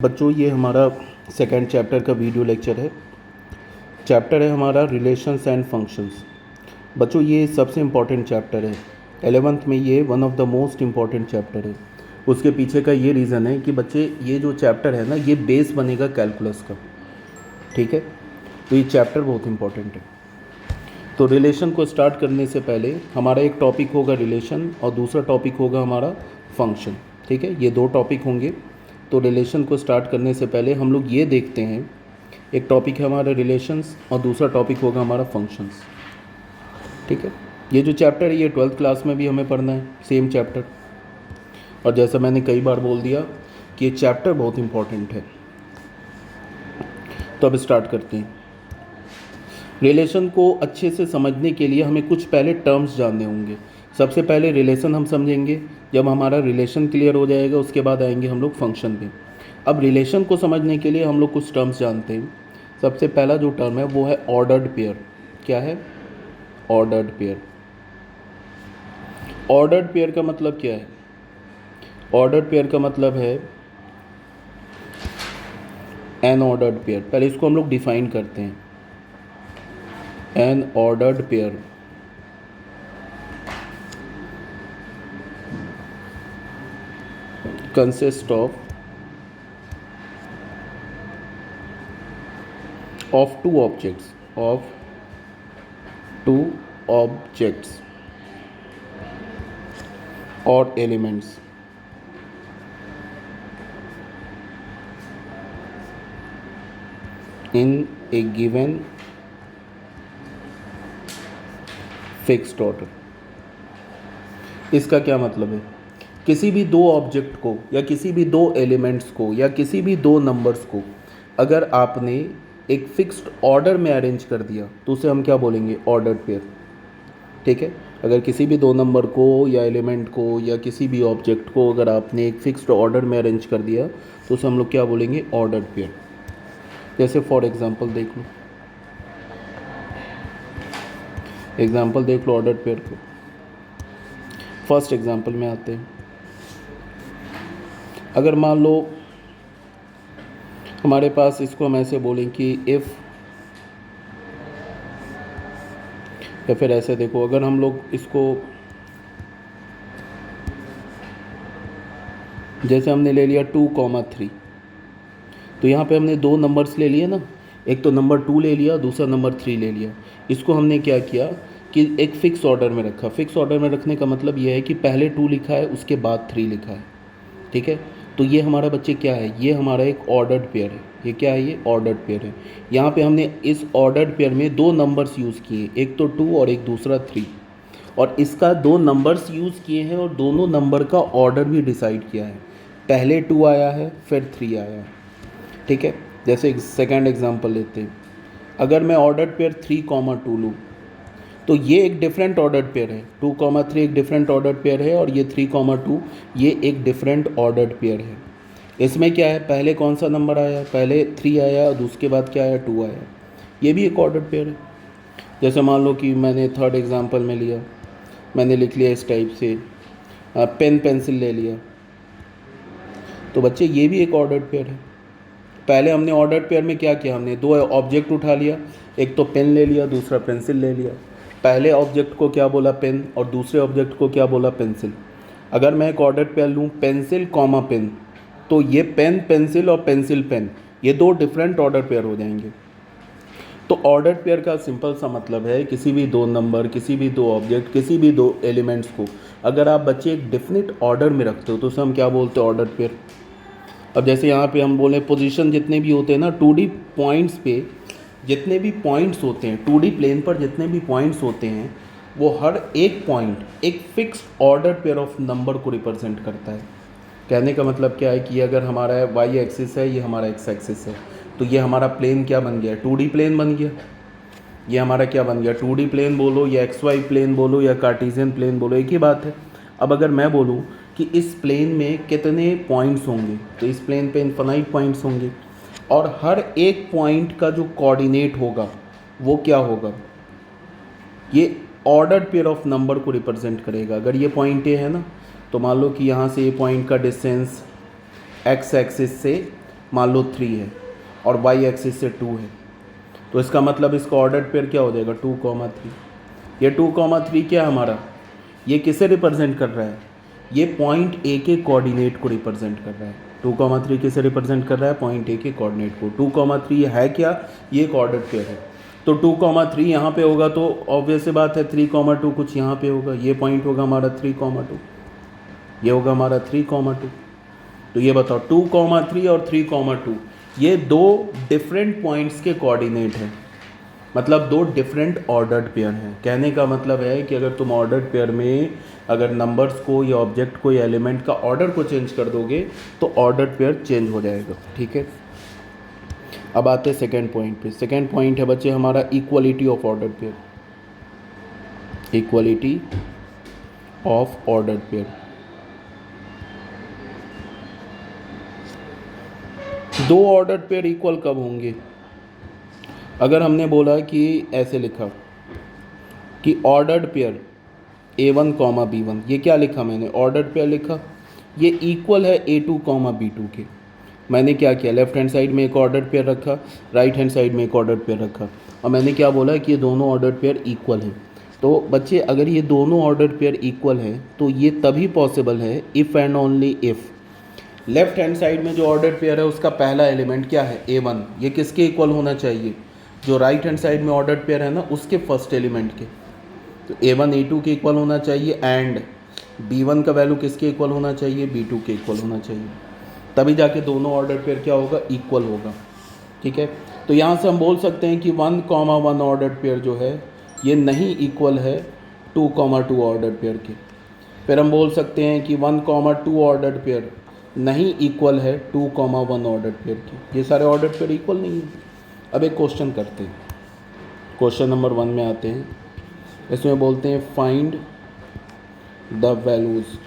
बच्चों ये हमारा सेकेंड चैप्टर का वीडियो लेक्चर है। चैप्टर है हमारा रिलेशंस एंड फंक्शंस। बच्चों ये सबसे इम्पॉर्टेंट चैप्टर है। 11th में ये one of the most important chapter है। उसके पीछे का ये रीज़न है कि बच्चे ये जो चैप्टर है ना, ये बेस बनेगा कैलकुलस का। ठीक है, तो ये चैप्टर बहुत इम्पॉर्टेंट है। तो रिलेशन को स्टार्ट करने से पहले हमारा एक टॉपिक होगा रिलेशन और दूसरा टॉपिक होगा हमारा फंक्शन। ठीक है, ये दो टॉपिक होंगे। तो रिलेशन को स्टार्ट करने से पहले हम लोग ये देखते हैं, एक टॉपिक है हमारा रिलेशंस और दूसरा टॉपिक होगा हमारा फंक्शंस। ठीक है, ये जो चैप्टर है ये 12th क्लास में भी हमें पढ़ना है, सेम चैप्टर। और जैसा मैंने कई बार बोल दिया कि ये चैप्टर बहुत इम्पॉर्टेंट है। तो अब स्टार्ट करते हैं। रिलेशन को अच्छे से समझने के लिए हमें कुछ पहले टर्म्स जानने होंगे। सबसे पहले रिलेशन हम समझेंगे। जब हमारा रिलेशन क्लियर हो जाएगा उसके बाद आएंगे हम लोग फंक्शन पे। अब रिलेशन को समझने के लिए हम लोग कुछ टर्म्स जानते हैं। सबसे पहला जो टर्म है वो है ऑर्डर्ड पेयर। क्या है? Ordered pair. ऑर्डर्ड पेयर का मतलब क्या है? ऑर्डर्ड पेयर का मतलब है एन ऑर्डर्ड पेयर। पहले इसको हम लोग डिफाइन करते हैं। N ordered pair consist of two objects or elements in a given fixed order। इसका क्या मतलब है? किसी भी दो ऑब्जेक्ट को या किसी भी दो एलिमेंट्स को या किसी भी दो नंबर्स को अगर आपने एक फिक्स्ड ऑर्डर में अरेंज कर दिया तो उसे हम क्या बोलेंगे? Ordered pair. ठीक है, अगर किसी भी दो नंबर को या एलिमेंट को या किसी भी ऑब्जेक्ट को अगर आपने एक फिक्स्ड ऑर्डर में अरेंज कर दिया तो उसे हम लोग क्या बोलेंगे? Ordered pair. जैसे फॉर एग्जांपल देख लो, ऑर्डर्ड पेयर को। फर्स्ट एग्जांपल में आते हैं। अगर मान लो हमारे पास, इसको हम ऐसे बोलें कि इफ़, या फिर ऐसे देखो, अगर हम लोग इसको जैसे हमने ले लिया 2,3, तो यहाँ पे हमने दो नंबर्स ले लिए ना, एक तो नंबर 2 ले लिया, दूसरा नंबर 3 ले लिया। इसको हमने क्या किया कि एक फ़िक्स ऑर्डर में रखा। फ़िक्स ऑर्डर में रखने का मतलब ये है कि पहले 2 लिखा है उसके बाद 3 लिखा है। ठीक है, तो ये हमारा बच्चे क्या है? ये हमारा एक ऑर्डर्ड पेयर है। ये क्या है? ये ऑर्डर्ड पेयर है। यहाँ पे हमने इस ऑर्डर्ड पेयर में दो नंबर्स यूज़ किए, एक तो 2 और एक दूसरा 3, और इसका दो नंबर्स यूज़ किए हैं और दोनों नंबर का ऑर्डर भी डिसाइड किया है। पहले 2 आया है फिर 3 आया है। ठीक है, जैसे एक सेकेंड एग्जाम्पल लेते हैं। अगर मैं ऑर्डर्ड पेयर 3,2 लूँ तो ये एक डिफरेंट ऑर्डर्ड पेयर है। 2,3 एक डिफरेंट ऑर्डर्ड पेयर है और ये 3,2 ये एक डिफरेंट ऑर्डर्ड पेयर है। इसमें क्या है? पहले कौन सा नंबर आया? पहले 3 आया और उसके बाद क्या आया? 2 आया। ये भी एक ऑर्डर्ड पेयर है। जैसे मान लो कि मैंने थर्ड एग्जांपल में लिया, मैंने लिख लिया इस टाइप से, पेन पेंसिल ले लिया, तो बच्चे ये भी एक ऑर्डर्ड पेयर है। पहले हमने ऑर्डर्ड पेयर में क्या किया? हमने दो ऑब्जेक्ट उठा लिया, एक तो पेन ले लिया, दूसरा पेंसिल ले लिया। पहले ऑब्जेक्ट को क्या बोला? पेन, और दूसरे ऑब्जेक्ट को क्या बोला? पेंसिल। अगर मैं एक ऑर्डर्ड पेयर लूँ पेंसिल कॉमा पेन, तो ये पेन पेंसिल और पेंसिल पेन, ये दो डिफरेंट ऑर्डर पेयर हो जाएंगे। तो ऑर्डर्ड पेयर का सिंपल सा मतलब है किसी भी दो नंबर, किसी भी दो ऑब्जेक्ट, किसी भी दो एलिमेंट्स को अगर आप बच्चे एक डेफिनेट ऑर्डर में रखते हो तो उसे हम क्या बोलते हैं? Ordered pair. अब जैसे यहाँ पे हम बोले पोजीशन जितने भी होते हैं ना 2D पॉइंट्स पे, जितने भी पॉइंट्स होते हैं 2D प्लेन पर, जितने भी पॉइंट्स होते हैं वो हर एक पॉइंट एक fixed order pair of number को रिप्रेजेंट करता है। कहने का मतलब क्या है कि अगर हमारा वाई एक्सिस है, ये हमारा एक्स एक्सिस है, तो ये हमारा प्लेन क्या बन गया? 2D प्लेन बन गया। ये हमारा क्या बन गया? 2D प्लेन बोलो या XY प्लेन बोलो या कार्टेशियन प्लेन बोलो, एक ही बात है। अब अगर मैं बोलूँ कि इस प्लेन में कितने पॉइंट्स होंगे, तो इस प्लेन पे इन्फिनाइट पॉइंट्स होंगे और हर एक पॉइंट का जो कोऑर्डिनेट होगा वो क्या होगा? ये ऑर्डर्ड पेयर ऑफ नंबर को रिप्रेजेंट करेगा। अगर ये पॉइंट ए है ना, तो मान लो कि यहाँ से ये पॉइंट का डिस्टेंस एक्स एक्सिस से मान लो 3 है और वाई एक्सिस से 2 है, तो इसका मतलब इसका ऑर्डर्ड पेयर क्या हो जाएगा 2,3। ये 2,3 क्या है हमारा, ये किसे रिप्रेजेंट कर रहा है, ये पॉइंट ए के कोऑर्डिनेट को रिप्रेजेंट कर रहा है। 2,3 किसे रिप्रेजेंट कर रहा है, पॉइंट ए के कोऑर्डिनेट को। 2,3 है क्या, ये एक ऑर्डर्ड पेयर है। तो 2,3 यहाँ पे होगा तो ऑब्वियस सी बात है 3,2 कुछ यहाँ पे होगा, ये पॉइंट होगा हमारा 3,2, ये होगा हमारा 3,2। तो ये बताओ 2,3 और 3,2 ये दो डिफरेंट पॉइंट्स के कोऑर्डिनेट हैं, मतलब दो डिफरेंट ऑर्डर्ड पेयर हैं। कहने का मतलब है कि अगर तुम ऑर्डर्ड पेयर में अगर नंबर्स को या ऑब्जेक्ट को या एलिमेंट का ऑर्डर को चेंज कर दोगे तो ऑर्डर्ड पेयर चेंज हो जाएगा। ठीक है, अब आते हैं सेकेंड पॉइंट पे। सेकेंड पॉइंट है बच्चे हमारा equality of ordered pair. Equality of ordered pair, दो ऑर्डर्ड पेयर इक्वल कब होंगे, अगर हमने बोला कि ऐसे लिखा कि ऑर्डर्ड पेयर A1, B1, ये क्या लिखा मैंने, ऑर्डर्ड पेयर लिखा, ये इक्वल है A2, B2 के। मैंने क्या किया, लेफ्ट हैंड साइड में एक ऑर्डर्ड पेयर रखा, राइट हैंड साइड में एक ऑर्डर्ड पेयर रखा, और मैंने क्या बोला कि ये दोनों ऑर्डर्ड पेयर इक्वल है। तो बच्चे अगर ये दोनों ऑर्डर्ड पेयर इक्वल है तो ये तभी पॉसिबल है if and only if left hand side में जो ऑर्डर्ड पेयर है उसका पहला एलिमेंट क्या है A1, ये किसके इक्वल होना चाहिए, जो राइट हैंड साइड में ऑर्डर्ड पेयर है ना उसके फर्स्ट एलिमेंट के। तो A1 A2 के इक्वल होना चाहिए एंड B1 का वैल्यू किसके इक्वल होना चाहिए, B2 के इक्वल होना चाहिए, तभी जाके दोनों ऑर्डर्ड पेयर क्या होगा, इक्वल होगा। ठीक है, तो यहाँ से हम बोल सकते हैं कि 1,1 ऑर्डर्ड पेयर जो है ये नहीं इक्वल है 2,2 ऑर्डर्ड पेयर के। फिर हम बोल सकते हैं कि 1,2 ऑर्डर्ड पेयर नहीं इक्वल है 2,1 ऑर्डर्ड पेयर की। ये सारे ऑर्डर्ड पेयर इक्वल नहीं है। अब एक क्वेश्चन करते हैं, क्वेश्चन नंबर 1 में आते हैं। इसमें बोलते हैं find the values,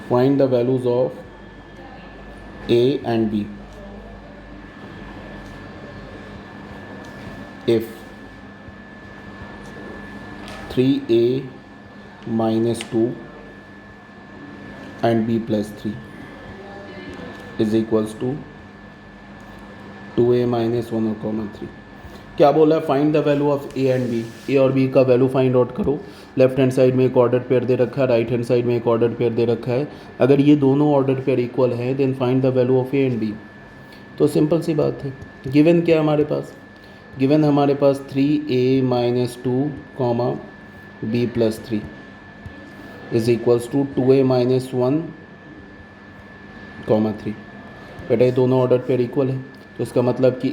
find the values of A and B if 3A minus 2 and B plus 3 is equals to 2A minus 1 और कॉमा 3। क्या बोला है, find the value of A and B, A और बी का value find out करो। Left hand side में एक order pair दे रखा है, राइट हैंड साइड में एक ऑर्डर पेयर दे रखा है। अगर ये दोनों ऑर्डर पेयर इक्वल हैं then find the value of A and B. तो सिंपल सी बात है, गिवन क्या है हमारे पास, गिवन हमारे पास 3A minus 2 comma B plus 3 is equals to 2A minus 1 comma 3। बेटा ये दोनों ऑर्डर पेयर इक्वल है, तो इसका मतलब कि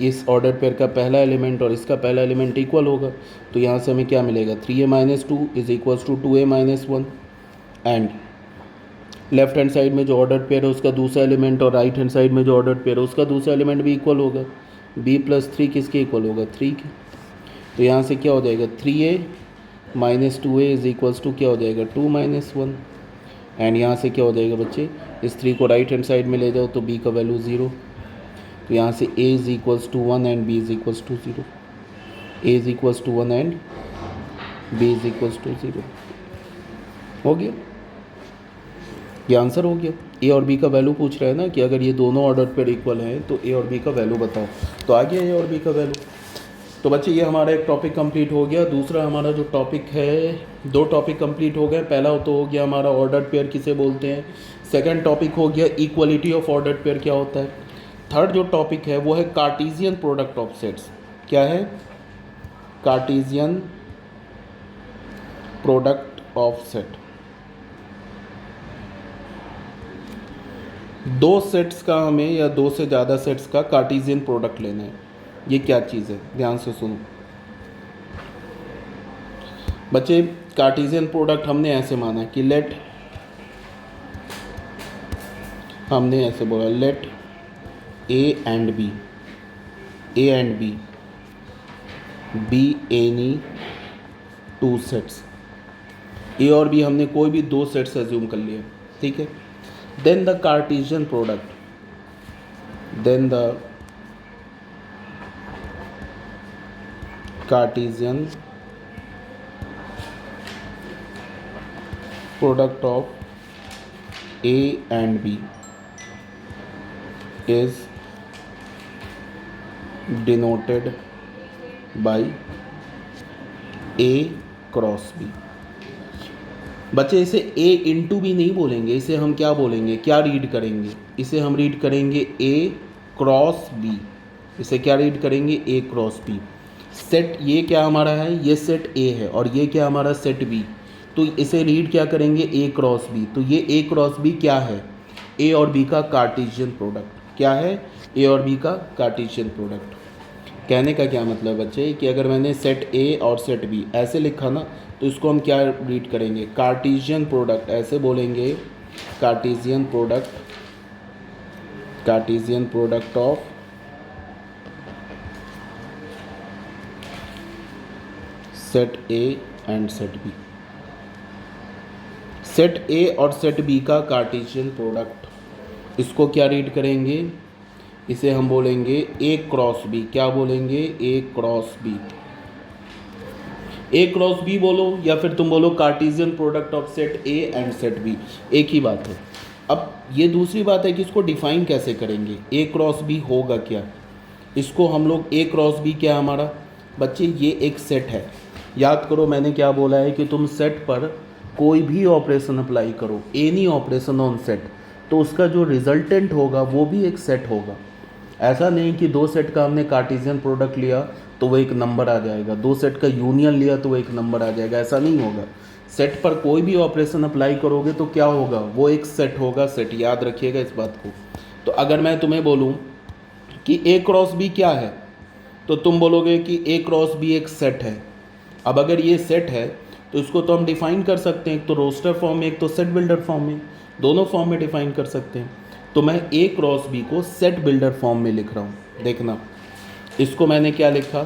इस ऑर्डर पेयर का पहला एलिमेंट और इसका पहला एलिमेंट इक्वल होगा। तो यहाँ से हमें क्या मिलेगा, 3A minus 2 is equals to 2A minus 1 and left hand side में जो ऑर्डर पेयर है उसका दूसरा एलिमेंट और राइट हैंड साइड में जो ऑर्डर पेयर है उसका दूसरा एलिमेंट भी इक्वल होगा। B plus 3 किसके इक्वल होगा, 3 के। तो यहाँ से क्या हो जाएगा, 3A minus 2A is equals to क्या हो जाएगा, 2 minus 1 एंड यहाँ से क्या हो जाएगा बच्चे, इस 3 को राइट हैंड साइड में ले जाओ तो B का वैल्यू 0। तो यहाँ से A is equals to 1 and B is equals to 0, A is equals to 1 and B is equals to 0। हो गया, ये आंसर हो गया। ए और बी का वैल्यू पूछ रहा है ना कि अगर ये दोनों ऑर्डर पर इक्वल हैं तो ए और बी का वैल्यू बताओ, तो आ गया ए और बी का वैल्यू। तो बच्चे ये हमारा एक टॉपिक कंप्लीट हो गया। दूसरा हमारा जो टॉपिक है, दो टॉपिक कंप्लीट हो गए। पहला तो हो गया हमारा ऑर्डर्ड पेयर किसे बोलते हैं, सेकंड टॉपिक हो गया इक्वलिटी ऑफ ऑर्डर्ड पेयर क्या होता है। थर्ड जो टॉपिक है वो है कार्टेशियन प्रोडक्ट ऑफ सेट्स। क्या है, कार्टेशियन प्रोडक्ट ऑफ सेट। दो सेट्स का हमें या दो से ज़्यादा सेट्स का कार्टेशियन प्रोडक्ट लेना है। ये क्या चीज़ है, ध्यान से सुनो बच्चे। कार्टेशियन प्रोडक्ट हमने ऐसे माना कि लेट, हमने ऐसे बोला let A and B, A and B be any two sets. A और B हमने कोई भी दो सेट्स एज्यूम कर लिया, ठीक है। then the Cartesian product, then the Cartesian product of A and B is denoted by A cross B। बच्चे इसे A इंटू भी नहीं बोलेंगे, इसे हम क्या बोलेंगे, क्या रीड करेंगे, इसे हम रीड करेंगे A क्रॉस B। इसे क्या रीड करेंगे, A क्रॉस B। सेट ये क्या हमारा है, ये सेट A है और ये क्या हमारा सेट B, तो इसे रीड क्या करेंगे, A क्रॉस B। तो ये A क्रॉस B क्या है, A और B का कार्टेशियन प्रोडक्ट। क्या है, A और B का कार्टेशियन प्रोडक्ट। कहने का क्या मतलब बच्चे कि अगर मैंने सेट A और सेट B ऐसे लिखा ना, तो इसको हम क्या रीड करेंगे, कार्टेशियन प्रोडक्ट ऐसे बोलेंगे, Cartesian product of set A and set B। Set A और सेट B का कार्टेशियन प्रोडक्ट, इसको क्या रीड करेंगे, इसे हम बोलेंगे A क्रॉस B। क्या बोलेंगे, A cross B। A cross B बोलो या फिर तुम बोलो Cartesian product of set A and set B, एक ही बात है। अब ये दूसरी बात है कि इसको डिफाइन कैसे करेंगे, A क्रॉस B होगा क्या, इसको हम लोग A क्रॉस B क्या हमारा बच्चे, ये एक सेट है। याद करो मैंने क्या बोला है कि तुम सेट पर कोई भी ऑपरेशन अप्लाई करो, एनी ऑपरेशन ऑन सेट, तो उसका जो रिजल्टेंट होगा वो भी एक सेट होगा। ऐसा नहीं कि दो सेट का हमने कार्टेशियन प्रोडक्ट लिया तो वो एक नंबर आ जाएगा, दो सेट का यूनियन लिया तो वो एक नंबर आ जाएगा, ऐसा नहीं होगा। सेट पर कोई भी ऑपरेशन अप्लाई करोगे तो क्या होगा, वो एक सेट होगा, सेट, याद रखिएगा इस बात को। तो अगर मैं तुम्हें बोलूँ कि A क्रॉस B क्या है, तो तुम बोलोगे कि A क्रॉस B एक सेट है। अब अगर ये सेट है तो इसको तो हम डिफाइन कर सकते हैं, एक तो रोस्टर फॉर्म में, एक तो सेट बिल्डर फॉर्म में, दोनों फॉर्म में डिफाइन कर सकते हैं। तो मैं A क्रॉस B को सेट बिल्डर फॉर्म में लिख रहा हूँ। देखना, इसको मैंने क्या लिखा,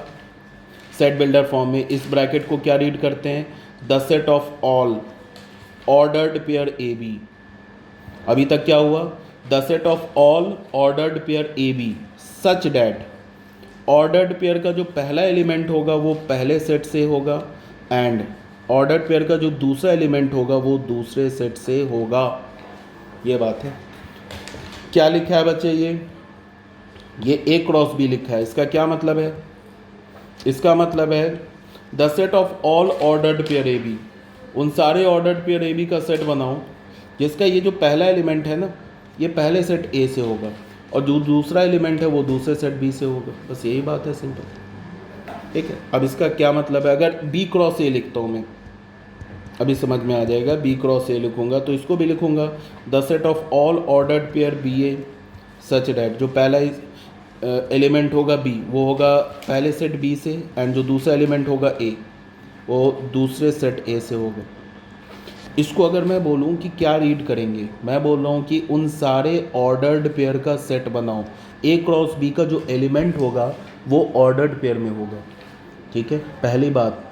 सेट बिल्डर फॉर्म में। इस ब्रैकेट को क्या रीड करते हैं, the set of all ordered pair AB। अभी तक क्या हुआ, the set of all ordered pair AB such that ordered pair का जो पहला एलिमेंट होगा वो पहले सेट से होगा एंड ऑर्डर्ड पेयर का जो दूसरा एलिमेंट होगा वो दूसरे सेट से होगा। ये बात है। क्या लिखा है बच्चे, ये A क्रॉस B लिखा है। इसका क्या मतलब है, इसका मतलब है the set of all ordered pair AB, उन सारे ऑर्डर्ड पेयर AB का सेट बनाओ जिसका ये जो पहला एलिमेंट है ना, ये पहले सेट A से होगा और जो दूसरा एलिमेंट है वो दूसरे सेट B से होगा। बस यही बात है, सिंपल। ठीक है। अब इसका क्या मतलब है, अगर B क्रॉस A लिखता हूँ मैं, अभी समझ में आ जाएगा। B क्रॉस A लिखूँगा तो इसको भी लिखूँगा the set of all ordered pair BA such that, जो पहला एलिमेंट होगा B वो होगा पहले सेट B से एंड जो दूसरा एलिमेंट होगा A वो दूसरे सेट A से होगा। इसको अगर मैं बोलूँ कि क्या रीड करेंगे, मैं बोल रहा हूँ कि उन सारे ऑर्डर्ड पेयर का सेट बनाओ। A क्रॉस B का जो एलिमेंट होगा वो ऑर्डर्ड पेयर में होगा। ठीक है, पहली बात,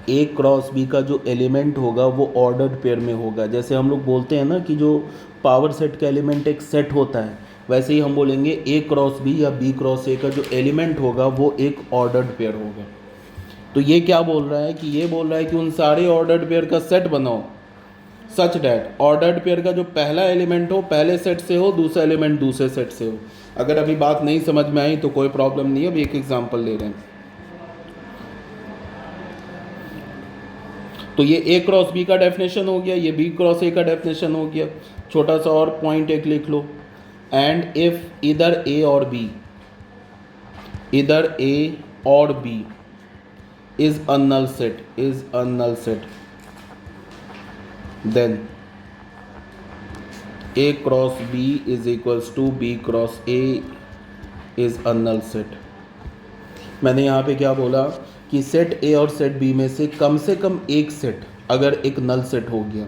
A क्रॉस B का जो एलिमेंट होगा वो ऑर्डर्ड पेयर में होगा। जैसे हम लोग बोलते हैं ना कि जो पावर सेट का एलिमेंट एक सेट होता है, वैसे ही हम बोलेंगे A क्रॉस B या B क्रॉस A का जो एलिमेंट होगा वो एक ऑर्डर्ड पेयर होगा। तो ये क्या बोल रहा है कि ये बोल रहा है कि उन सारे ऑर्डर्ड पेयर का सेट बनाओ सच डैट ऑर्डर्ड पेयर का जो पहला एलिमेंट हो पहले सेट से हो, दूसरा एलिमेंट दूसरे सेट से हो। अगर अभी बात नहीं समझ में आई तो कोई प्रॉब्लम नहीं है, अभी एक एग्जांपल ले रहे हैं। तो ये A क्रॉस B का डेफिनेशन हो गया, ये B क्रॉस A का डेफिनेशन हो गया। छोटा सा और पॉइंट एक लिख लो, एंड इफ इधर A और B, इधर A और B is a null set, is a null set, then A cross B is equals to B cross A is a null set। मैंने यहाँ पे क्या बोला कि सेट A और सेट B में से कम एक सेट अगर एक नल सेट हो गया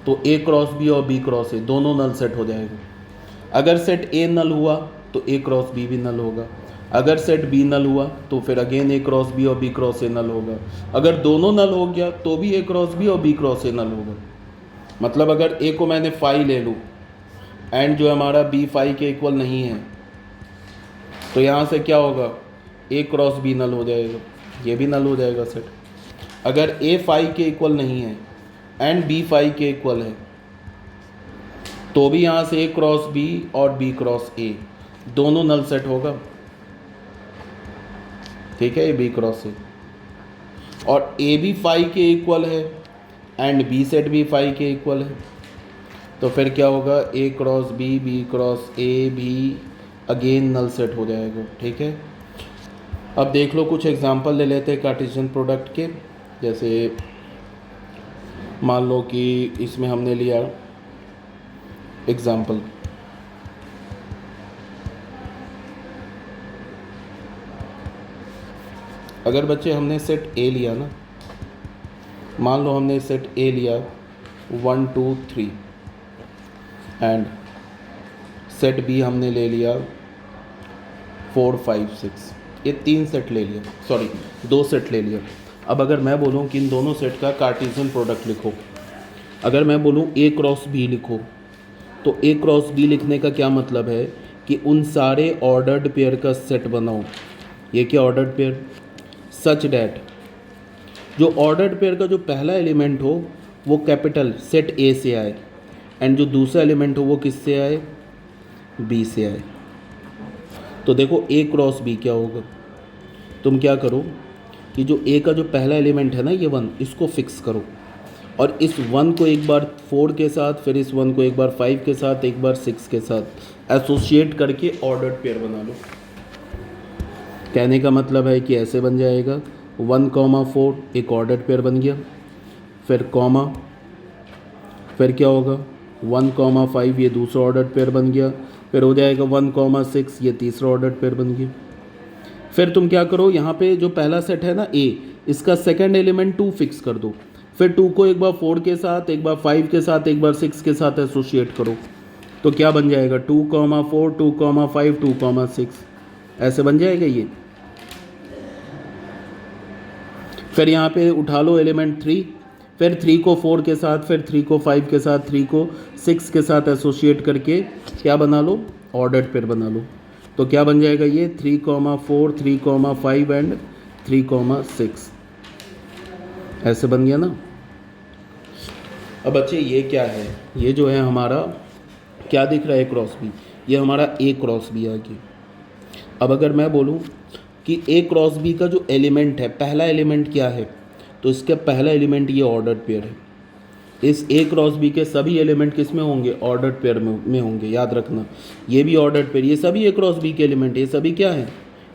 तो A क्रॉस B और B क्रॉस A दोनों नल सेट हो जाएगा। अगर सेट A नल हुआ तो A क्रॉस B भी नल होगा। अगर सेट B नल हुआ तो फिर अगेन A क्रॉस B और B क्रॉस A नल होगा। अगर दोनों नल हो गया तो भी A क्रॉस B और B क्रॉस A नल होगा। मतलब अगर A को मैंने फाई ले लूँ एंड जो हमारा B फाई के इक्वल नहीं है तो यहाँ से क्या होगा, A क्रॉस B नल हो जाएगा, ये भी नल हो जाएगा सेट। अगर A फाई के इक्वल नहीं है एंड B फाई के इक्वल है तो भी यहाँ से A क्रॉस B और B क्रॉस A दोनों नल सेट होगा, ठीक है, ये बी क्रॉस ए। और ए भी फाई के इक्वल है एंड बी सेट भी फाई के इक्वल है, तो फिर क्या होगा, ए क्रॉस बी क्रॉस ए भी अगेन नल सेट हो जाएगा, ठीक है। अब देख लो कुछ एग्जांपल ले लेते हैं कार्टेशियन प्रोडक्ट के। जैसे मान लो कि इसमें हमने लिया एग्जांपल, अगर बच्चे हमने सेट ए लिया ना, मान लो हमने सेट ए लिया 1 2 3 एंड सेट बी हमने ले लिया 4 5 6, ये 3 सेट ले लिया, सॉरी 2 सेट ले लिया। अब अगर मैं बोलूँ कि इन दोनों सेट का कार्टेशियन प्रोडक्ट लिखो, अगर मैं बोलूँ ए क्रॉस बी लिखो, तो ए क्रॉस बी लिखने का क्या मतलब है कि उन सारे ऑर्डर्ड पेयर का सेट बनाओ। ये क्या ऑर्डर्ड पेयर, सच डैट जो ऑर्डर्ड पेयर का जो पहला एलिमेंट हो वो कैपिटल सेट ए से आए एंड जो दूसरा एलिमेंट हो वो किससे आए, बी से आए। तो देखो ए क्रॉस बी क्या होगा, तुम क्या करो कि जो ए का जो पहला एलिमेंट है ना ये 1, इसको फिक्स करो और इस 1 को एक बार 4 के साथ, फिर इस 1 को एक बार 5 के साथ, एक बार 6 के साथ एसोसिएट करके ऑर्डर्ड पेयर बना लो। कहने का मतलब है कि ऐसे बन जाएगा 1,4 एक ऑर्डर्ड पेयर बन गया, फिर कॉमा, फिर क्या होगा 1,5 ये दूसरा ऑर्डर्ड पेयर बन गया, फिर हो जाएगा 1,6 ये तीसरा ऑर्डर्ड पेयर बन गया। फिर तुम क्या करो, यहाँ पे जो पहला सेट है ना ए, इसका सेकंड एलिमेंट 2 फिक्स कर दो, फिर 2 को एक बार 4 के साथ, एक बार 5 के साथ, एक बार 6 के साथ एसोसिएट करो, तो क्या बन जाएगा 2,4 2,5 2,6 ऐसे बन जाएगा ये। फिर यहाँ पे उठा लो एलिमेंट 3, फिर 3 को 4 के साथ, फिर 3 को 5 के साथ, 3 को 6 के साथ एसोसिएट करके क्या बना लो, ऑर्डर्ड पेयर बना लो। तो क्या बन जाएगा ये 3,4 3,5 एंड 3,6 ऐसे बन गया ना। अब बच्चे ये क्या है, ये जो है हमारा क्या दिख रहा है क्रॉस बी, ये हमारा ए क्रॉस बी आ गया। अब अगर मैं बोलूँ कि ए क्रॉस बी का जो एलिमेंट है, पहला एलिमेंट क्या है, तो इसका पहला एलिमेंट ये ऑर्डर्ड पेयर है। इस ए क्रॉस बी के सभी एलिमेंट किस में होंगे, ऑर्डर्ड पेयर में होंगे, याद रखना। ये भी ऑर्डर्ड पेयर, ये सभी ए क्रॉस बी के एलिमेंट, ये सभी क्या है,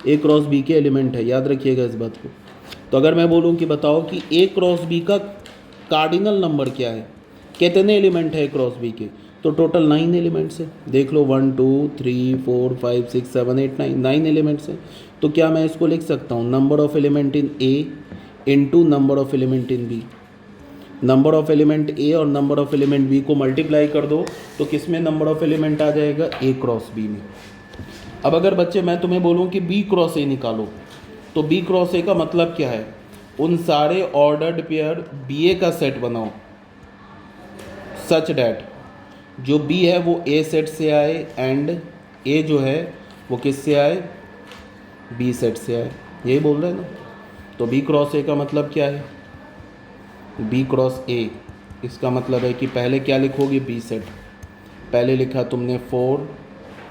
ए क्रॉस बी के एलिमेंट है, याद रखिएगा इस बात को। तो अगर मैं बोलूँ कि बताओ कि ए क्रॉस बी का कार्डिनल नंबर क्या है, कितने एलिमेंट है ए क्रॉस बी के, तो टोटल 9 एलिमेंट्स है। देख लो 1 2 3 4 5 6 7 8 9 एलिमेंट्स है। तो क्या मैं इसको लिख सकता हूँ number of element in A into number of element in B. Number of element A और नंबर ऑफ एलिमेंट बी को मल्टीप्लाई कर दो तो किस में नंबर ऑफ एलिमेंट आ जाएगा, ए क्रॉस बी में। अब अगर बच्चे मैं तुम्हें बोलूँ कि बी क्रॉस ए निकालो, तो बी क्रॉस ए का मतलब क्या है, उन सारे ऑर्डर्ड पेयर बी ए का सेट बनाओ सच डैट जो बी है वो ए सेट से आए एंड ए जो है वो किस से आए, बी सेट से आए, यही बोल रहे हैं ना। तो बी क्रॉस ए का मतलब क्या है, बी क्रॉस ए, इसका मतलब है कि पहले क्या लिखोगे, बी सेट, पहले लिखा तुमने 4,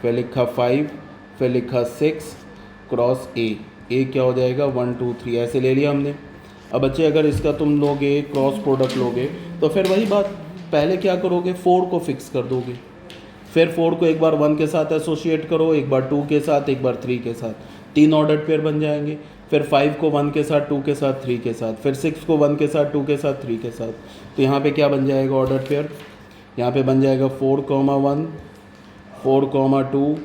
फिर लिखा 5, फिर लिखा 6 क्रॉस ए क्या हो जाएगा 1 2 3 ऐसे ले लिया हमने। अब बच्चे अगर इसका तुम लोगे क्रॉस प्रोडक्ट लोगे तो फिर वही बात, पहले क्या करोगे 4 को फिक्स कर दोगे, फिर 4 को एक बार 1 के साथ एसोसिएट करो, एक बार 2 के साथ, एक बार 3 के साथ, 3 ऑर्डर्ड पेयर बन जाएंगे। फिर 5 को 1 के साथ, 2 के साथ, 3 के साथ, फिर 6 को 1 के साथ, 2 के साथ, 3 के साथ। तो यहाँ पे क्या बन जाएगा ऑर्डर्ड पेयर, यहाँ पे बन जाएगा 4,1 4,2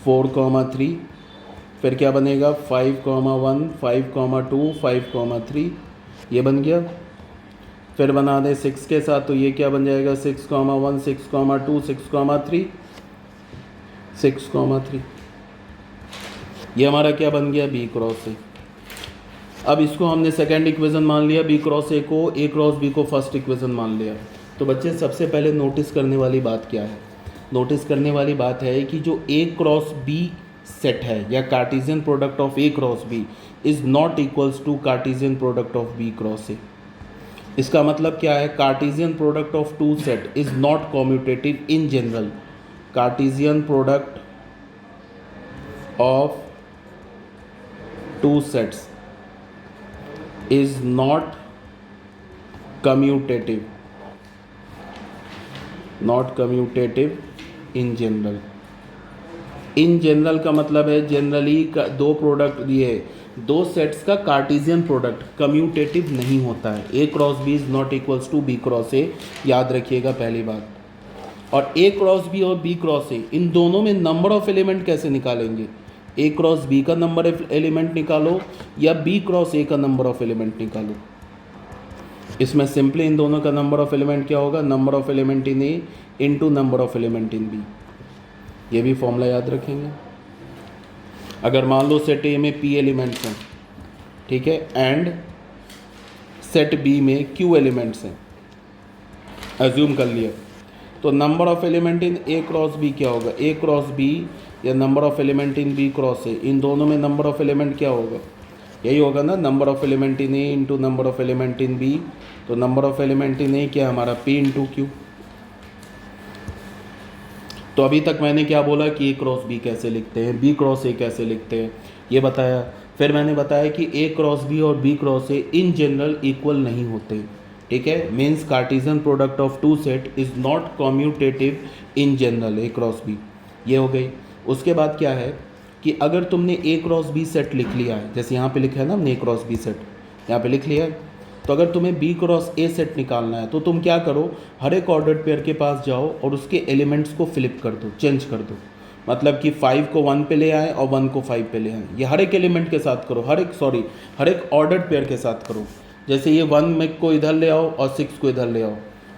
4,3, फिर क्या बनेगा 5,1 5,2 5,3 ये बन गया। फिर बना दें 6 के साथ तो ये क्या बन जाएगा 6,1 6,2 6,3 6,3 ये हमारा क्या बन गया, बी क्रॉस ए। अब इसको हमने सेकंड इक्वेशन मान लिया, बी क्रॉस ए को, ए क्रॉस बी को फर्स्ट इक्वेशन मान लिया। तो बच्चे सबसे पहले नोटिस करने वाली बात क्या है, नोटिस करने वाली बात है कि जो ए क्रॉस बी सेट है या Cartesian product of A cross B is not equals to Cartesian product of B cross A. इसका मतलब क्या है, Cartesian product of two set is not commutative in general. Cartesian product of two sets is not commutative, not commutative in general. In general का मतलब है generally का दो product दिए, दो सेट्स का कार्टेशियन प्रोडक्ट कम्यूटेटिव नहीं होता है. A cross B is not equals to B cross A, याद रखिएगा पहली बात. और ए क्रॉस बी और बी क्रॉस ए, इन दोनों में नंबर ऑफ एलिमेंट कैसे निकालेंगे? ए क्रॉस बी का नंबर ऑफ एलिमेंट निकालो या बी क्रॉस ए का नंबर ऑफ एलिमेंट निकालो. इसमें सिंपली इन दोनों का नंबर ऑफ एलिमेंट क्या होगा? Number of element in A into number of element in B. ये भी फॉर्मूला याद रखेंगे. अगर मान लो सेट ए में पी एलिमेंट्स हैं, ठीक है, एंड सेट बी में क्यू एलिमेंट्स हैं, एज्यूम कर लिया, तो number of element in A cross B क्या होगा? ए क्रॉस बी या number of element in B cross A, इन दोनों में नंबर ऑफ एलिमेंट क्या होगा? यही होगा ना, number of element in A into number of element in B. तो number of element in A क्या है हमारा? P into Q. तो अभी तक मैंने क्या बोला कि ए क्रॉस बी कैसे लिखते हैं, बी क्रॉस ए कैसे लिखते हैं, ये बताया. फिर मैंने बताया कि ए क्रॉस बी और B cross A in general equal नहीं होते, ठीक है. Means Cartesian product of two set is not commutative in general, A cross B. ये हो गई. उसके बाद क्या है कि अगर तुमने ए क्रॉस बी सेट लिख लिया है, जैसे यहाँ पे लिखा है ना हमने ए क्रॉस बी सेट, यहाँ पे लिख लिया है, तो अगर तुम्हें बी क्रॉस ए सेट निकालना है तो तुम क्या करो, हर एक ऑर्डर्ड पेयर के पास जाओ और उसके एलिमेंट्स को फ्लिप कर दो, चेंज कर दो. मतलब कि 5 को 1 पे ले आए और 1 को 5 पे ले आए. ये हर एक एलिमेंट के साथ करो, हर एक ऑर्डर्ड पेयर के साथ करो. जैसे ये 1 में को इधर ले आओ और 6 को इधर ले आओ,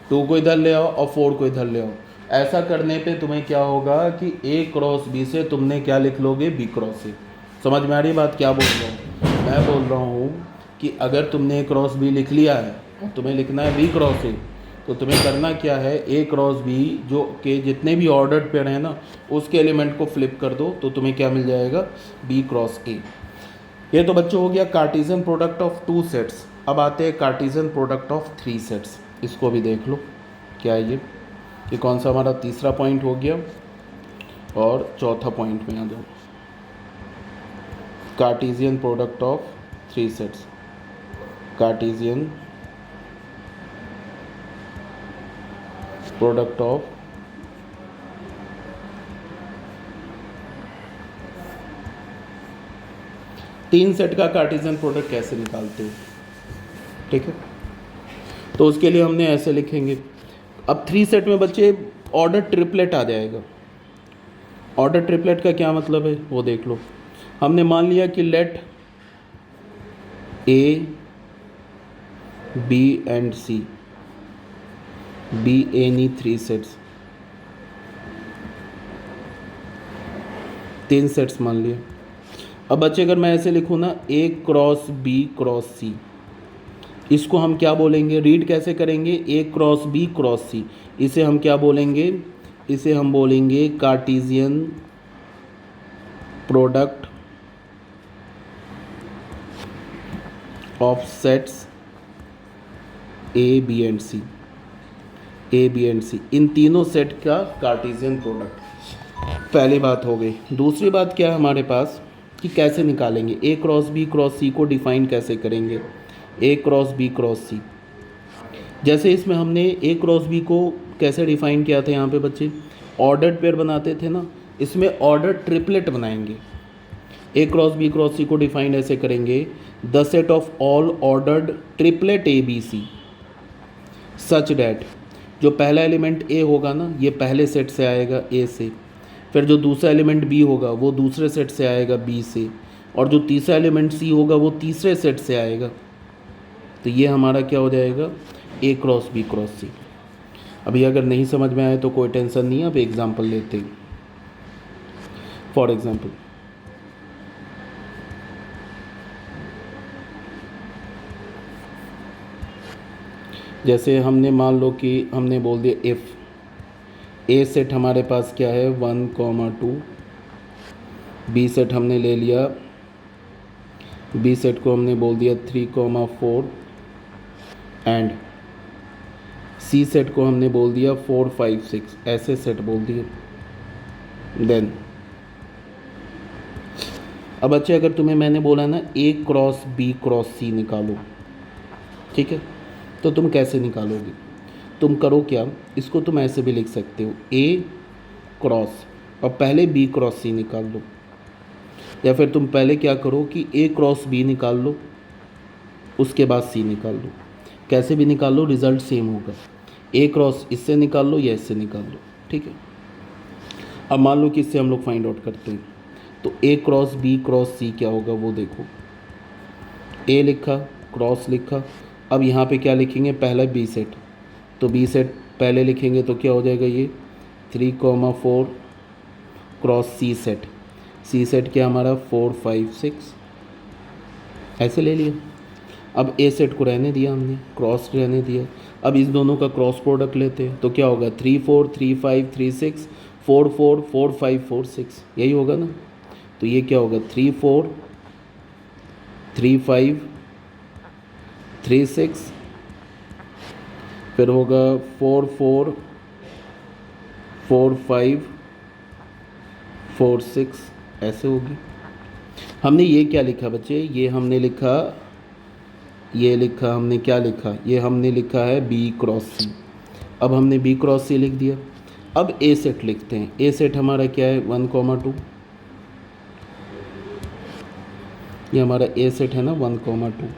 2 को इधर ले आओ और 4 को इधर ले आओ. ऐसा करने पे तुम्हें क्या होगा कि ए क्रॉस बी से तुमने क्या लिख लोगे? B cross A. समझ में आ रही बात क्या बोल रहा हूँ? मैं बोल रहा हूँ कि अगर तुमने ए क्रॉस बी लिख लिया है और तुम्हें लिखना है बी क्रॉस ए, तो तुम्हें करना क्या है? ए क्रॉस बी जो के जितने भी ऑर्डर्ड पेयर हैं ना, उसके एलिमेंट को फ्लिप कर दो, तो तुम्हें क्या मिल जाएगा? B cross A. ये तो बच्चों हो गया Cartesian product of two sets. अब आते हैं Cartesian product of three sets. इसको भी देख लो क्या है ये कौन सा हमारा तीसरा पॉइंट हो गया. और चौथा पॉइंट में आ जाओ, Cartesian product of three sets. Cartesian product of तीन सेट का कार्टेशियन प्रोडक्ट कैसे निकालते हो, ठीक है. तो उसके लिए हमने ऐसे लिखेंगे. अब थ्री सेट में बच्चे ऑर्डर ट्रिपलेट आ जाएगा. ऑर्डर ट्रिपलेट का क्या मतलब है वो देख लो. हमने मान लिया कि let A B and C be any three sets, तीन सेट्स मान लिए. अब बच्चे अगर मैं ऐसे लिखूँ ना, A cross B cross C, इसको हम क्या बोलेंगे? रीड कैसे करेंगे? A cross B cross C, इसे हम क्या बोलेंगे? इसे हम बोलेंगे Cartesian product of sets A B and C. A B and C इन तीनों सेट का कार्टेशियन प्रोडक्ट. पहली बात हो गई. दूसरी बात क्या है हमारे पास कि कैसे निकालेंगे? ए क्रॉस सी को डिफाइन कैसे करेंगे? ए क्रॉस बी क्रॉस सी, जैसे इसमें हमने ए क्रॉस बी को कैसे डिफाइन किया था यहाँ पे बच्चे? ऑर्डर्ड पेयर बनाते थे ना, इसमें ऑर्डर ट्रिपलेट बनाएंगे. ए क्रॉस सी को डिफाइन ऐसे करेंगे, the set of all ordered triplet A B C such that, जो पहला एलिमेंट ए होगा ना, ये पहले सेट से आएगा ए से, फिर जो दूसरा एलिमेंट बी होगा वो दूसरे सेट से आएगा बी से, और जो तीसरा एलिमेंट सी होगा वो तीसरे सेट से आएगा. तो ये हमारा क्या हो जाएगा? ए क्रॉस सी. अभी अगर नहीं समझ में आए तो कोई टेंशन नहीं है, अब एग्जाम्पल लेते हैं. फॉर एग्जाम्पल, जैसे हमने मान लो कि हमने बोल दिया इफ़ ए सेट हमारे पास क्या है 1,2, बी सेट हमने ले लिया, बी सेट को हमने बोल दिया 3,4 एंड सी सेट को हमने बोल दिया 4, 5, 6, ऐसे सेट बोल दिए. देन अब बच्चे अगर तुम्हें मैंने बोला ना ए क्रॉस बी क्रॉस सी निकालो, ठीक है, तो तुम कैसे निकालोगे? तुम करो क्या, इसको तुम ऐसे भी लिख सकते हो, ए क्रॉस और पहले बी क्रॉस सी निकाल लो, या फिर तुम पहले क्या करो कि ए क्रॉस बी निकाल लो, उसके बाद सी निकाल लो। कैसे भी निकाल लो, रिज़ल्ट सेम होगा। ए क्रॉस इससे निकाल लो या इससे निकाल लो, ठीक है। अब मान लो कि इससे हम लोग फाइंड आउट करते हैं, तो ए क्रॉस बी क्रॉस सी क्या होगा वो देखो। ए लिखा, क्रॉस लिखा, अब यहाँ पे क्या लिखेंगे, पहला बी सेट, तो बी सेट पहले लिखेंगे तो क्या हो जाएगा, ये 3,4 क्रॉस सी सेट। सी सेट क्या हमारा 4 5 6, ऐसे ले लिया। अब ए सेट को रहने दिया हमने, क्रॉस रहने दिया। अब इस दोनों का क्रॉस प्रोडक्ट लेते हैं तो क्या होगा, 3 4 3 5 3 6 4 4 4 5 4 6, यही होगा ना। तो ये क्या होगा, 3 4 3 5 3 6, फिर होगा 4 4 4 5 4 6, ऐसे होगी। हमने ये क्या लिखा बच्चे, ये हमने लिखा, ये लिखा हमने, क्या लिखा, ये हमने लिखा है बी क्रॉस सी। अब हमने बी क्रॉस सी लिख दिया। अब ए सेट लिखते हैं। ए सेट हमारा क्या है, 1,2, ये हमारा ए सेट है ना 1,2।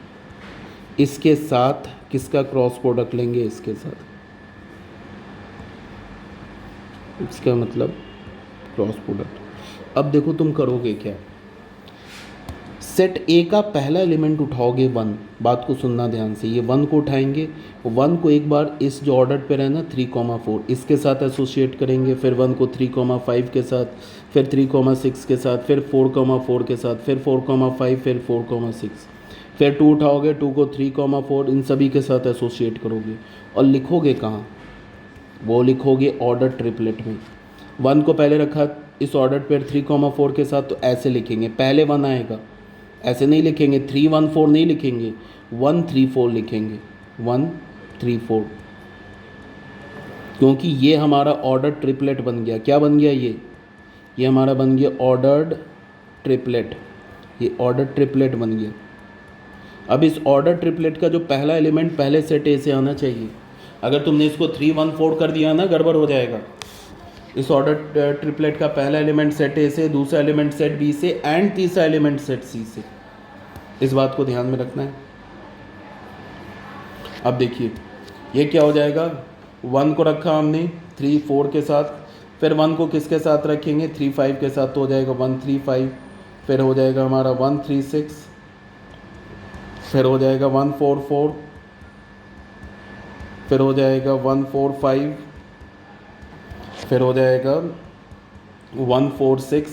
इसके साथ किसका क्रॉस प्रोडक्ट लेंगे, इसके साथ, इसका मतलब क्रॉस प्रोडक्ट। अब देखो तुम करोगे क्या, सेट ए का पहला एलिमेंट उठाओगे 1, बात को सुनना ध्यान से, ये 1 को उठाएंगे, 1 को एक बार इस जो ऑर्डर पे रहना 3,4 इसके साथ एसोसिएट करेंगे, फिर 1 को 3,5 के साथ, फिर 3,6 के साथ, फिर 4,4 के साथ, फिर 4,5, फिर 4,6, फिर 2 उठाओगे, 2 को 3,4 इन सभी के साथ एसोसिएट करोगे और लिखोगे कहाँ, वो लिखोगे ऑर्डर ट्रिपलेट में। 1 को पहले रखा इस ऑर्डर पर 3,4 के साथ, तो ऐसे लिखेंगे, पहले 1 आएगा, ऐसे नहीं लिखेंगे 3 1 4 नहीं लिखेंगे, 1 3 4 लिखेंगे, 1 3 4, क्योंकि ये हमारा ऑर्डर ट्रिपलेट बन गया। क्या बन गया, ये हमारा बन गया ऑर्डर्ड ट्रिपलेट, ये ऑर्डर ट्रिपलेट बन गया। अब इस ऑर्डर ट्रिपलेट का जो पहला एलिमेंट पहले सेट ए से आना चाहिए, अगर तुमने इसको 3 1 4 कर दिया ना, गड़बड़ हो जाएगा। इस ऑर्डर ट्रिपलेट का पहला एलिमेंट सेट ए से, दूसरा एलिमेंट सेट बी से एंड तीसरा एलिमेंट सेट सी से, इस बात को ध्यान में रखना है। अब देखिए ये क्या हो जाएगा, 1 को रखा हमने 3 4 के साथ, फिर 1 को किसके साथ रखेंगे, 3 5 के साथ, तो हो जाएगा 1 3 5, फिर हो जाएगा हमारा 1 3 6, फिर हो जाएगा 1 4 4, फिर हो जाएगा 1 4 5, फिर हो जाएगा 1 4 6,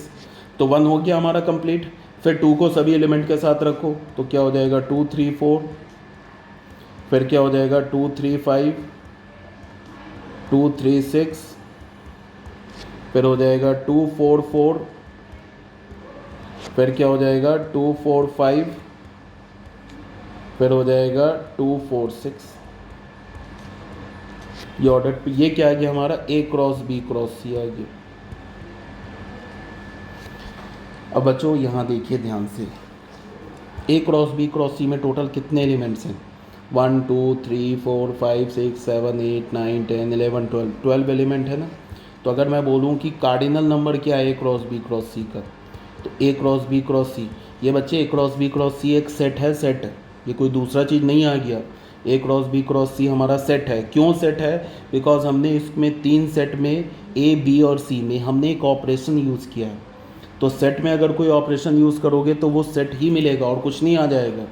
तो 1 हो गया हमारा कंप्लीट। फिर 2 को सभी एलिमेंट के साथ रखो तो क्या हो जाएगा 2 3 4, फिर क्या हो जाएगा 2 3 5, 2 3 6, फिर हो जाएगा 2 4 4, फिर क्या हो जाएगा 2 4 5, फिर हो जाएगा 2 4 6। ये ऑर्डर, ये क्या आ गया हमारा, ए क्रॉस बी क्रॉस सी आ गया। अब बच्चों यहाँ देखिए ध्यान से, ए क्रॉस बी क्रॉस सी में टोटल कितने एलिमेंट्स हैं, 1 2 3 4 5 6 7 8 9 10 11 12, 12 एलिमेंट है ना। तो अगर मैं बोलूँ कि कार्डिनल नंबर क्या है ए क्रॉस बी क्रॉस सी का, तो A cross B cross C, ये बच्चे ए क्रॉस बी क्रॉस सी एक सेट है, सेट है, ये कोई दूसरा चीज़ नहीं आ गया। ए क्रॉस बी क्रॉस सी हमारा सेट है। क्यों सेट है, बिकॉज हमने इसमें 3 सेट में ए बी और सी में हमने एक ऑपरेशन यूज़ किया है। तो सेट में अगर कोई ऑपरेशन यूज़ करोगे तो वो सेट ही मिलेगा और कुछ नहीं आ जाएगा।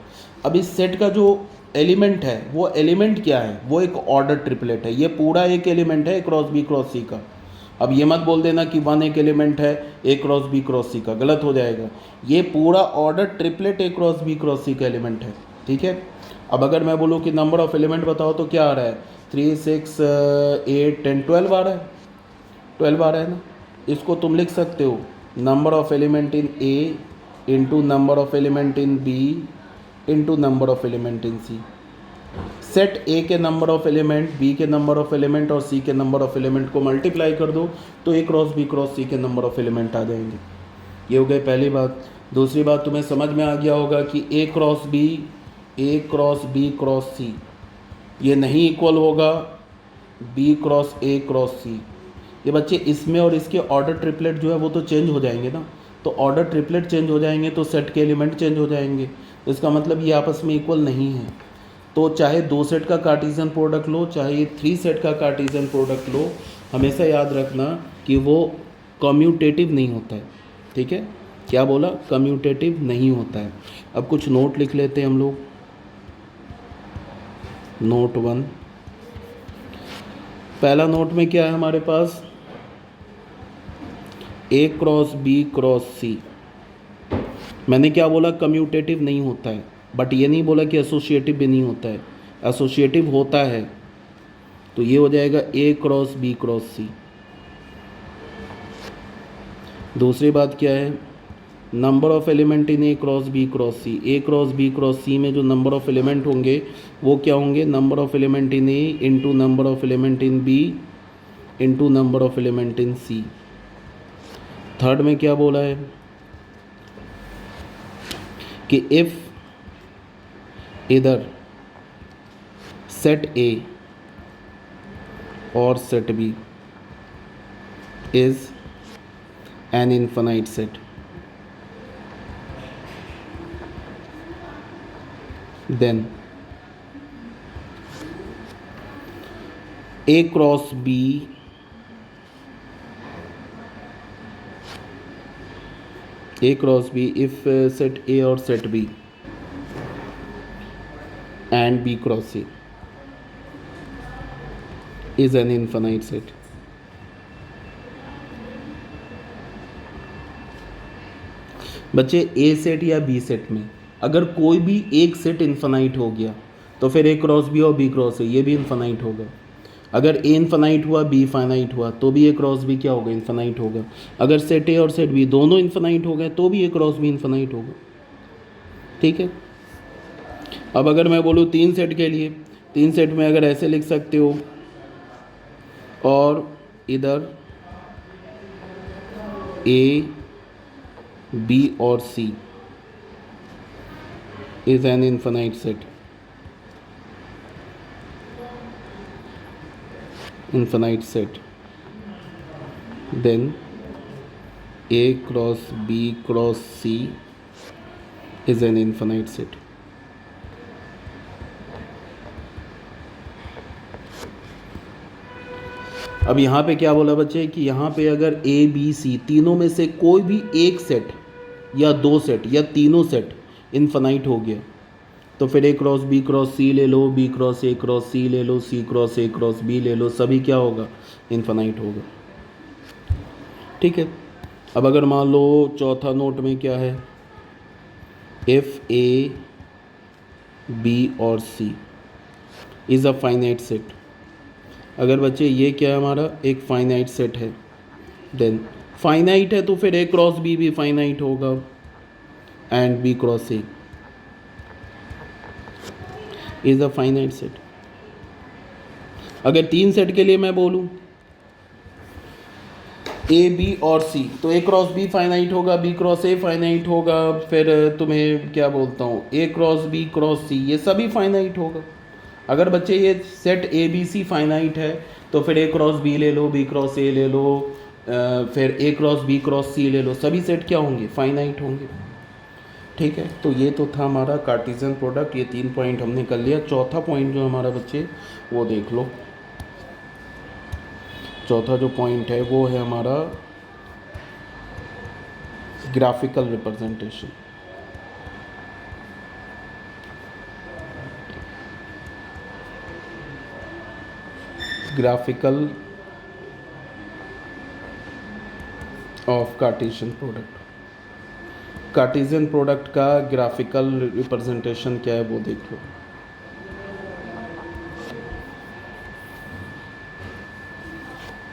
अब इस सेट का जो एलिमेंट है, वो एलिमेंट क्या है, वो एक ऑर्डर ट्रिपलेट है। ये पूरा एक एलिमेंट है ए क्रॉस बी क्रॉस सी का। अब ये मत बोल देना कि 1 एक एलिमेंट है ए क्रॉस बी क्रॉस सी का, गलत हो जाएगा। ये पूरा ऑर्डर ट्रिपलेट ए क्रॉस बी क्रॉस सी का एलिमेंट है, ठीक है। अब अगर मैं बोलूँ कि नंबर ऑफ एलिमेंट बताओ तो क्या आ रहा है, 3 6 8 10 12 आ रहा है, 12 आ रहा है ना। इसको तुम लिख सकते हो number of element in A into number of element in B into number of element in C. Set A के नंबर ऑफ एलिमेंट, बी के नंबर ऑफ एलिमेंट और सी के नंबर ऑफ एलिमेंट को मल्टीप्लाई कर दो तो A cross B cross C के number of element आ जाएंगे। ये हो गई पहली बात। दूसरी बात तुम्हें समझ में आ गया होगा कि A cross B cross C ये नहीं इक्वल होगा बी क्रॉस ए क्रॉस सी। ये बच्चे इसमें और इसके ऑर्डर ट्रिपलेट जो है वो तो चेंज हो जाएंगे ना, तो ऑर्डर ट्रिपलेट चेंज हो जाएंगे तो सेट के एलिमेंट चेंज हो जाएंगे, तो इसका मतलब ये आपस में इक्वल नहीं है। तो चाहे 2 सेट का कार्टेशियन प्रोडक्ट लो, चाहे 3 सेट का कार्टेशियन प्रोडक्ट लो, हमेशा याद रखना कि वो कम्यूटेटिव नहीं होता है। ठीक है, क्या बोला? कम्यूटेटिव नहीं होता है। अब कुछ नोट लिख लेते हैं हम लोग। नोट 1, पहला नोट में क्या है हमारे पास? ए क्रॉस बी क्रॉस सी। मैंने क्या बोला? कम्यूटेटिव नहीं होता है, बट ये नहीं बोला कि एसोसिएटिव भी नहीं होता है। एसोसिएटिव होता है, तो ये हो जाएगा A cross B cross C. दूसरी बात क्या है? Number of element in A cross B cross C. A cross B cross C में जो नंबर ऑफ एलिमेंट होंगे वो क्या होंगे? Number of element in A into number of element in B into number of element in C. Third में क्या बोला है कि इफ इधर सेट ए और set B is an infinite set, then A cross B if set A or set B and B cross A is an infinite set. बच्चे ए set या B set में अगर कोई भी एक सेट इन्फानाइट हो गया तो फिर ए क्रॉस बी और बी क्रॉस ए ये भी इन्फानाइट होगा। अगर ए इन्फानाइट हुआ बी फाइनाइट हुआ तो भी ए क्रॉस बी क्या होगा? इन्फानाइट होगा। अगर सेट ए और सेट बी दोनों इन्फानाइट हो गए तो भी ए क्रॉस बी इन्फानाइट होगा। ठीक है, अब अगर मैं बोलूँ 3 सेट के लिए, 3 सेट में अगर ऐसे लिख सकते हो, और इधर ए बी और सी is an infinite set. Infinite set. Then A cross B cross C is an infinite set. अब यहाँ पे क्या बोला बच्चे कि यहाँ पे अगर A B C तीनों में से कोई भी एक सेट या 2 सेट या तीनों सेट इन्फानाइट हो गया तो फिर ए क्रॉस बी क्रॉस सी ले लो, बी क्रॉस ए क्रॉस सी ले लो, सी क्रॉस ए क्रॉस बी ले लो, सभी क्या होगा? इन्फानाइट होगा। ठीक है, अब अगर मान लो चौथा नोट में क्या है? इफ ए बी और C is a finite set. अगर बच्चे ये क्या है? हमारा एक फाइनाइट सेट है, देन फाइनाइट है तो फिर ए क्रॉस बी भी फाइनाइट होगा and B cross A is a finite set. अगर 3 सेट के लिए मैं बोलूं ए बी और सी तो ए क्रॉस बी फाइनाइट होगा, बी क्रॉस ए फाइनाइट होगा, फिर तुम्हें क्या बोलता हूँ A cross B cross C ये सभी फाइनाइट होगा। अगर बच्चे ये set A B C finite है तो फिर ए क्रॉस बी ले लो, बी क्रॉस ए ले लो, फिर ए क्रॉस बी क्रॉस सी ले लो, सभी सेट क्या होंगे? फाइनाइट होंगे। ठीक है, तो ये तो था हमारा कार्टेशियन प्रोडक्ट। ये 3 पॉइंट हमने कर लिया। चौथा पॉइंट जो हमारा बच्चे वो देख लो। चौथा जो पॉइंट है वो है हमारा graphical representation. Graphical of Cartesian product. Cartesian product का ग्राफिकल रिप्रेजेंटेशन क्या है वो देख लो।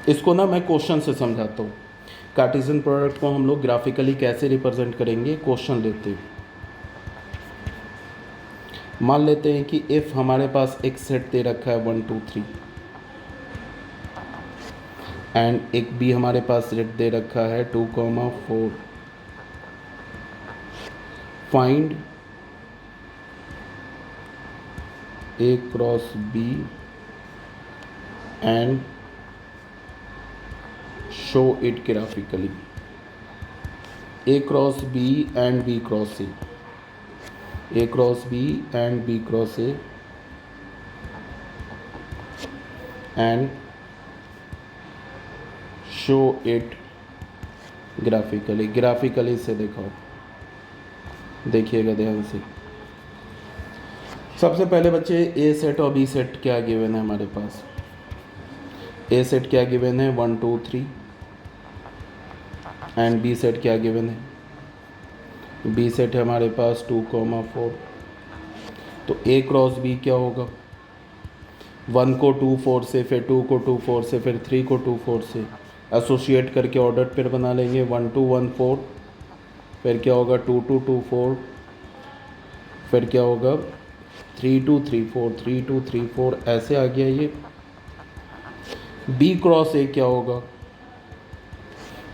इसको ना मैं क्वेश्चन से समझाता हूँ। कार्टेशियन प्रोडक्ट को हम लोग ग्राफिकली कैसे रिप्रेजेंट करेंगे, क्वेश्चन लेते हैं। मान लेते हैं कि इफ़ हमारे पास एक सेट दे रखा है 1 2 3 एंड एक भी हमारे पास सेट दे रखा है 2 4। Find A cross B and show it graphically. A cross B and B cross C, A cross B and B cross A and show it graphically. Graphically से दिखाओ, देखिएगा ध्यान से। सबसे पहले बच्चे ए सेट और बी सेट क्या गिवन है हमारे पास। ए सेट क्या गिवन है 1 2 3 एंड बी सेट क्या गिवन है, बी सेट है हमारे पास 2 4। तो ए क्रॉस बी क्या होगा, 1 को 2 4 से, फिर 2 को 2 4 से, फिर 3 को 2 4 से एसोसिएट करके ऑर्डर पेयर बना लेंगे। 1 2 1 4, फिर क्या होगा 2 2 2 4, फिर क्या होगा 3 2 3 4 3 2 3 4, ऐसे आ गया ये। बी क्रॉस ए क्या होगा,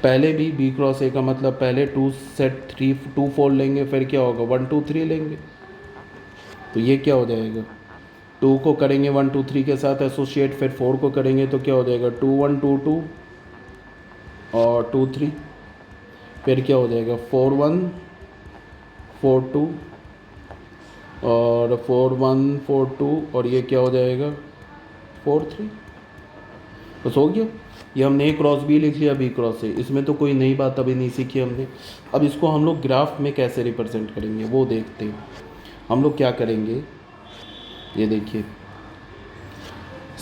पहले भी बी क्रॉस ए का मतलब पहले 2 सेट 3 2 4 लेंगे, फिर क्या होगा 1 2 3 लेंगे। तो ये क्या हो जाएगा, 2 को करेंगे 1 2 3 के साथ एसोसिएट, फिर 4 को करेंगे तो क्या हो जाएगा 2 1 2 2 और 2 3, फिर क्या हो जाएगा 4 1 4 2 और 4 1 4 2 और ये क्या हो जाएगा 4 3। बस हो गया। ये हमने ए क्रॉस बी लिख लिया, बी क्रॉस ए। इसमें तो कोई नई बात अभी नहीं सीखी हमने। अब इसको हम लोग ग्राफ में कैसे रिप्रेजेंट करेंगे वो देखते हैं। हम लोग क्या करेंगे, ये देखिए,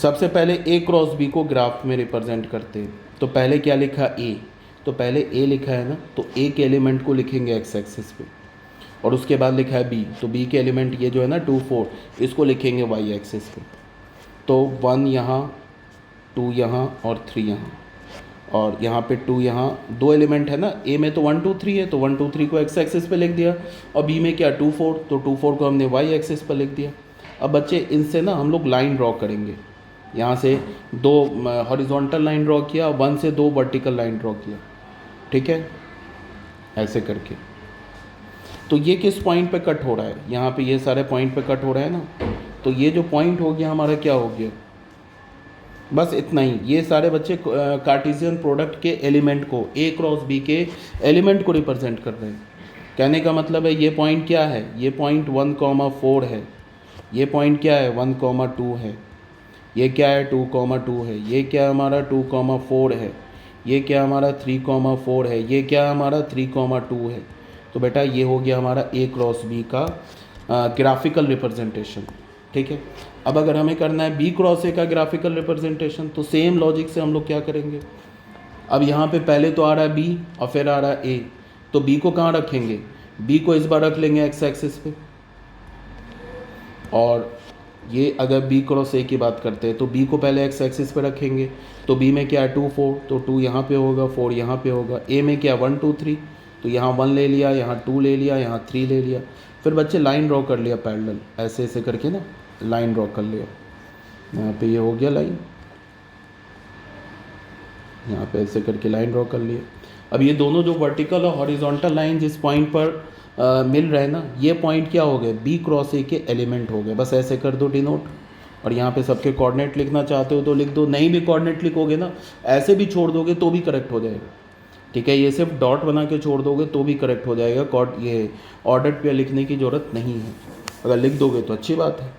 सबसे पहले ए क्रॉस बी को ग्राफ में रिप्रेजेंट करते हैं। तो पहले क्या लिखा ए, तो पहले ए लिखा है ना, तो ए के एलिमेंट को लिखेंगे एक्स एक्सिस पे, और उसके बाद लिखा है बी, तो बी के एलिमेंट ये जो है ना 2 4, इसको लिखेंगे वाई एक्सिस पे। तो 1 यहाँ, 2 यहाँ और 3 यहाँ, और यहाँ पे 2 यहाँ, 2 एलिमेंट है ना, ए में तो 1 2 3 है, तो 1 2 3 को एक्स एक्सिस पे लिख दिया, और बी में क्या 2 4, तो 2 4 को हमने वाई एक्सिस पर लिख दिया। अब बच्चे इनसे ना हम लोग लाइन ड्रॉ करेंगे। यहाँ से 2 हॉरिजॉन्टल लाइन ड्रॉ किया, 1 से 2 वर्टिकल लाइन ड्रॉ किया, ठीक है, ऐसे करके। तो ये किस पॉइंट पे कट हो रहा है, यहाँ पे ये सारे पॉइंट पे कट हो रहा है ना, तो ये जो पॉइंट हो गया हमारा क्या हो गया, बस इतना ही। ये सारे बच्चे कार्टेशियन प्रोडक्ट के एलिमेंट को, ए क्रॉस बी के एलिमेंट को रिप्रेजेंट कर रहे हैं। कहने का मतलब है ये पॉइंट क्या है, ये पॉइंट 1 4 है, ये पॉइंट क्या है 1 2 है, ये क्या है 2 2 है, ये क्या हमारा 2 4 है, ये क्या हमारा 3 4 है, ये क्या हमारा 3 2 है। तो बेटा ये हो गया हमारा ए क्रॉस बी का ग्राफिकल रिप्रेजेंटेशन, ठीक है। अब अगर हमें करना है बी क्रॉस ए का ग्राफिकल रिप्रेजेंटेशन, तो सेम लॉजिक से हम लोग क्या करेंगे। अब यहाँ पे पहले तो आ रहा है बी और फिर आ रहा है ए, तो बी को कहाँ रखेंगे, बी को इस बार रख लेंगे एक्स एक्सिस पे, और ये अगर बी क्रॉस ए की बात करते हैं तो बी को पहले एक्स एक्सिस पे रखेंगे। तो बी में क्या है 2 4, तो 2 यहाँ पे होगा, 4 यहाँ पे होगा। ए में क्या 1 2 3, तो यहाँ 1 ले लिया, यहाँ 2 ले लिया, यहाँ 3 ले लिया। फिर बच्चे लाइन ड्रॉ कर लिया पैरेलल, ऐसे ऐसे करके ना लाइन ड्रॉ कर लिया। यहाँ पे ये हो गया लाइन, यहाँ पे ऐसे करके लाइन ड्रॉ कर लिया। अब ये दोनों जो वर्टिकल और हॉरिजॉन्टल लाइन जिस पॉइंट पर मिल रहे हैं ना, ये पॉइंट क्या हो गए, बी क्रॉस ए के एलिमेंट हो गए। बस ऐसे कर दो डिनोट, और यहाँ पे सबके कोऑर्डिनेट लिखना चाहते हो तो लिख दो, नहीं भी कोऑर्डिनेट लिखोगे ना, ऐसे भी छोड़ दोगे तो भी करेक्ट हो जाएगा, ठीक है। ये सिर्फ डॉट बना के छोड़ दोगे तो भी करेक्ट हो जाएगा, ये ऑर्डर पे लिखने की ज़रूरत नहीं है। अगर लिख दोगे तो अच्छी बात है।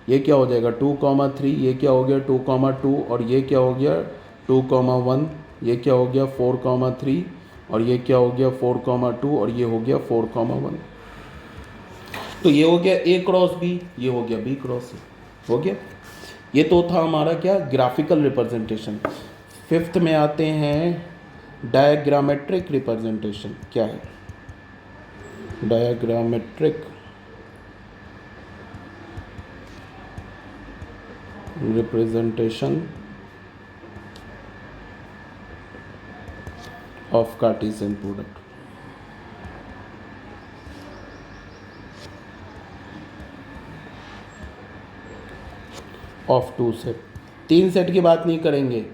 ये क्या हो जाएगा 2 3, ये क्या हो गया 2 2, और ये क्या हो गया 2 1, ये क्या हो गया 4 3, और ये क्या हो गया 4 2, और ये हो गया 4 1। तो ये हो गया ए क्रॉस बी, ये हो गया बी क्रॉस ए, हो गया। ये तो था हमारा क्या ग्राफिकल रिप्रेजेंटेशन। 5th में आते हैं डायग्रामेट्रिक रिप्रेजेंटेशन। क्या है diagrammatic representation of Cartesian product. Of 2 set, 3 set की बात नहीं करेंगे।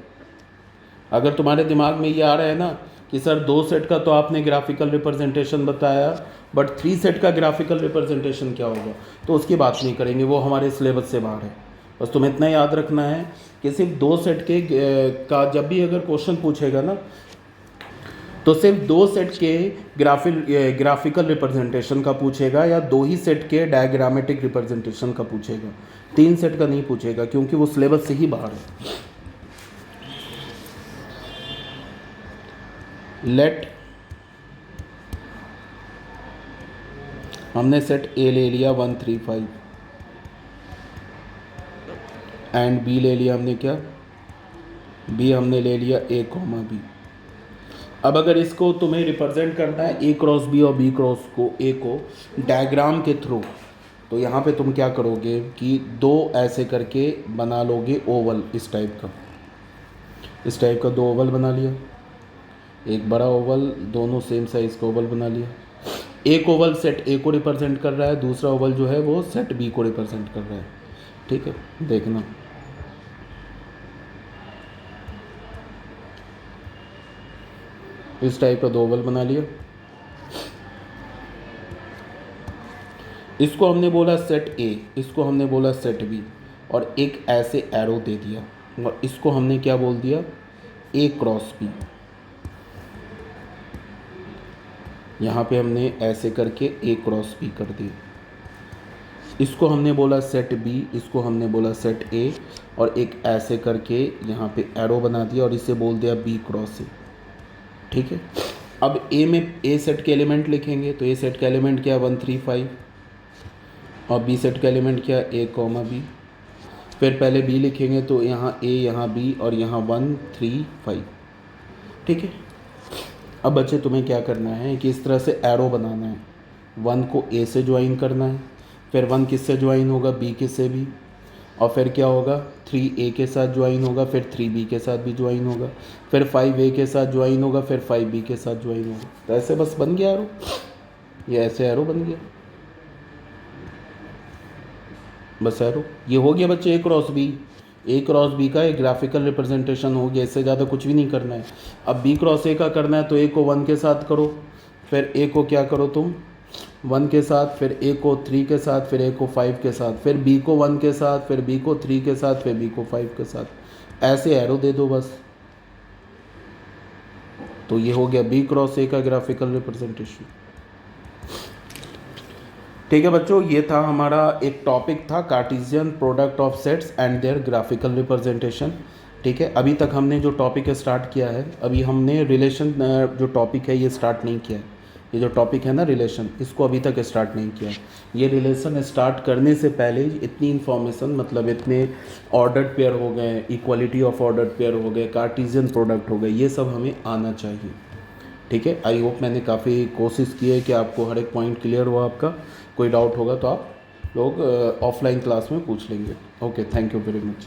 अगर तुम्हारे दिमाग में ये आ रहा है ना कि सर 2 सेट का तो आपने ग्राफिकल रिप्रेजेंटेशन बताया, बट 3 सेट का ग्राफिकल रिप्रेजेंटेशन क्या होगा, तो उसकी बात नहीं करेंगे, वो हमारे सिलेबस से बाहर है। बस तुम्हें इतना याद रखना है कि सिर्फ 2 सेट के का जब भी अगर क्वेश्चन पूछेगा ना, तो सिर्फ 2 सेट के ग्राफिकल रिप्रेजेंटेशन का पूछेगा, या 2 ही सेट के डायग्रामेटिक रिप्रेजेंटेशन का पूछेगा, 3 सेट का नहीं पूछेगा, क्योंकि वो सिलेबस से ही बाहर है। लेट हमने सेट ए ले लिया 1 3 5 एंड बी ले लिया हमने, क्या बी हमने ले लिया ए कॉमा बी। अब अगर इसको तुम्हें रिप्रेजेंट करना है ए क्रॉस बी और बी क्रॉस को ए को डायग्राम के थ्रू, तो यहाँ पे तुम क्या करोगे कि 2 ऐसे करके बना लोगे ओवल, इस टाइप का 2 ओवल बना लिया, एक बड़ा ओवल, दोनों सेम साइज़ का ओवल बना लिया। एक ओवल सेट ए को रिप्रेजेंट कर रहा है, दूसरा ओवल जो है वो सेट बी को रिप्रेजेंट कर रहा है। ठीक है, देखना इस टाइप का 2 ओवल बना लिया। इसको हमने बोला सेट ए, इसको हमने बोला सेट बी, और एक ऐसे एरो दे दिया, और इसको हमने क्या बोल दिया, ए क्रॉस बी। यहाँ पे हमने ऐसे करके ए क्रॉस बी कर दिया। इसको हमने बोला सेट बी, इसको हमने बोला सेट ए, और एक ऐसे करके यहाँ पे एरो बना दिया और इसे बोल दिया बी क्रॉस ए। ठीक है, अब ए में ए सेट के एलिमेंट लिखेंगे, तो ए सेट का एलिमेंट क्या 1 3 5, और बी सेट का एलिमेंट क्या ए कॉमा बी। फिर पहले बी लिखेंगे तो यहाँ ए, यहाँ बी, और यहाँ 1 3 5। ठीक है, अब बच्चे तुम्हें क्या करना है कि इस तरह से एरो बनाना है, 1 को ए से ज्वाइन करना है, फिर 1 किससे ज्वाइन होगा, बी के से भी, और फिर क्या होगा 3 ए के साथ ज्वाइन होगा, फिर 3 बी के साथ भी ज्वाइन होगा, फिर 5 ए के साथ ज्वाइन होगा, फिर 5 बी के साथ ज्वाइन होगा। तो ऐसे बस बन गया एरो, ये ऐसे एरो बन गया, बस एरो ये हो गया बच्चे ए क्रॉस बी का एक ग्राफिकल रिप्रेजेंटेशन हो गया। इससे ज़्यादा कुछ भी नहीं करना है। अब बी क्रॉस ए का करना है तो ए को 1 के साथ करो, फिर ए को क्या करो तुम 1 के साथ, फिर ए को 3 के साथ, फिर ए को 5 के साथ, फिर बी को 1 के साथ, फिर बी को 3 के साथ, फिर बी को 5 के साथ, ऐसे एरो दे दो बस। तो ये हो गया बी क्रॉस ए का ग्राफिकल रिप्रेजेंटेशन। ठीक है बच्चों, ये था हमारा एक टॉपिक था Cartesian product of sets and their graphical representation. ठीक है, अभी तक हमने जो टॉपिक स्टार्ट किया है, अभी हमने रिलेशन जो टॉपिक है ये स्टार्ट नहीं किया है। ये जो टॉपिक है ना रिलेशन, इसको अभी तक स्टार्ट नहीं किया है। ये रिलेशन स्टार्ट करने से पहले इतनी इन्फॉर्मेशन, मतलब इतने ऑर्डर्ड पेयर हो गए, इक्वालिटी ऑफ ऑर्डर्ड पेयर हो गए, कार्टेशियन प्रोडक्ट हो गए, ये सब हमें आना चाहिए। ठीक है, आई होप मैंने काफ़ी कोशिश की है कि आपको हर एक पॉइंट क्लियर हुआ। आपका कोई डाउट होगा तो आप लोग ऑफलाइन क्लास में पूछ लेंगे। Okay, thank you very much.